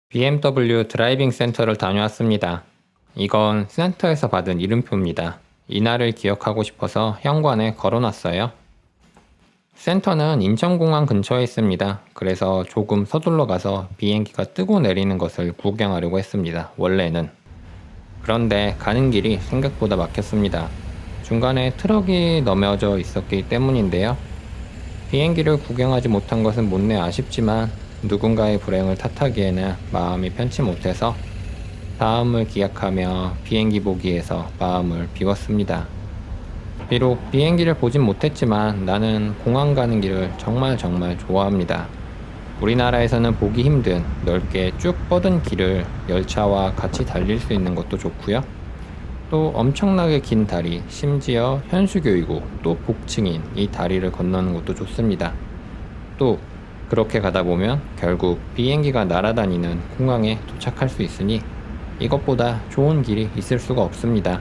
BMW 드라이빙 센터를 다녀왔습니다. 이건 센터에서 받은 이름표입니다. 이날을 기억하고 싶어서 현관에 걸어놨어요. 센터는 인천공항 근처에 있습니다. 그래서 조금 서둘러 가서 비행기가 뜨고 내리는 것을 구경하려고 했습니다. 원래는. 그런데 가는 길이 생각보다 막혔습니다. 중간에 트럭이 넘어져 있었기 때문인데요. 비행기를 구경하지 못한 것은 못내 아쉽지만 누군가의 불행을 탓하기에는 마음이 편치 못해서 다음을 기약하며 비행기 보기에서 마음을 비웠습니다. 비록 비행기를 보진 못했지만 나는 공항 가는 길을 정말 좋아합니다. 우리나라에서는 보기 힘든 넓게 쭉 뻗은 길을 열차와 같이 달릴 수 있는 것도 좋고요. 또 엄청나게 긴 다리, 심지어 현수교이고 또 복층인 이 다리를 건너는 것도 좋습니다. 또 그렇게 가다 보면 결국 비행기가 날아다니는 공항에 도착할 수 있으니 이것보다 좋은 길이 있을 수가 없습니다.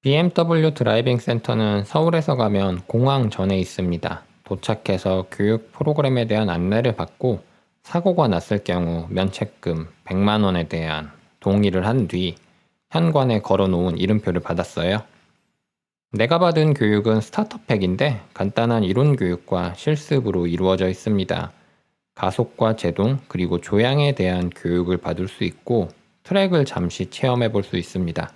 BMW 드라이빙 센터는 서울에서 가면 공항 전에 있습니다. 도착해서 교육 프로그램에 대한 안내를 받고 사고가 났을 경우 면책금 100만 원에 대한 동의를 한 뒤 현관에 걸어놓은 이름표를 받았어요. 내가 받은 교육은 스타터팩인데 간단한 이론 교육과 실습으로 이루어져 있습니다. 가속과 제동 그리고 조향에 대한 교육을 받을 수 있고 트랙을 잠시 체험해 볼 수 있습니다.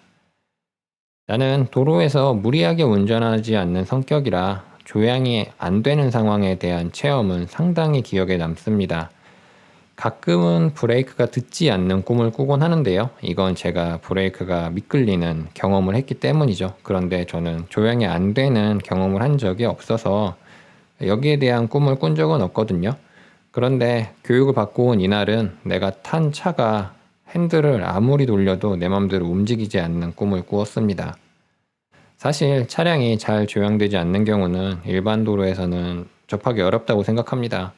나는 도로에서 무리하게 운전하지 않는 성격이라 조향이 안 되는 상황에 대한 체험은 상당히 기억에 남습니다. 가끔은 브레이크가 듣지 않는 꿈을 꾸곤 하는데요. 이건 제가 브레이크가 미끌리는 경험을 했기 때문이죠. 그런데 저는 조향이 안 되는 경험을 한 적이 없어서 여기에 대한 꿈을 꾼 적은 없거든요. 그런데 교육을 받고 온 이날은 내가 탄 차가 핸들을 아무리 돌려도 내 맘대로 움직이지 않는 꿈을 꾸었습니다. 사실 차량이 잘 조향되지 않는 경우는 일반 도로에서는 접하기 어렵다고 생각합니다.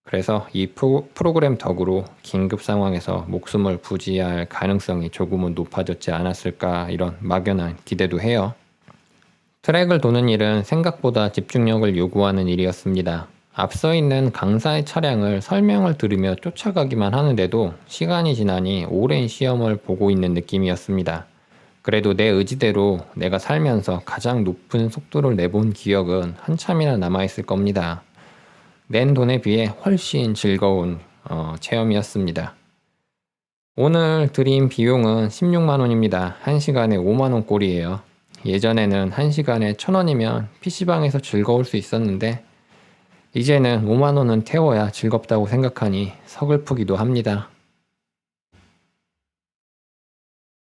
그래서 이 프로그램 덕으로 긴급 상황에서 목숨을 부지할 가능성이 조금은 높아졌지 않았을까 이런 막연한 기대도 해요. 트랙을 도는 일은 생각보다 집중력을 요구하는 일이었습니다. 앞서 있는 강사의 차량을 설명을 들으며 쫓아가기만 하는데도 시간이 지나니 오랜 시험을 보고 있는 느낌이었습니다. 그래도 내 의지대로 내가 살면서 가장 높은 속도를 내본 기억은 한참이나 남아있을 겁니다. 낸 돈에 비해 훨씬 즐거운 체험이었습니다. 오늘 들인 비용은 16만 원입니다. 1시간에 5만 원 꼴이에요. 예전에는 1시간에 1,000원이면 PC방에서 즐거울 수 있었는데 이제는 5만 원은 태워야 즐겁다고 생각하니 서글프기도 합니다.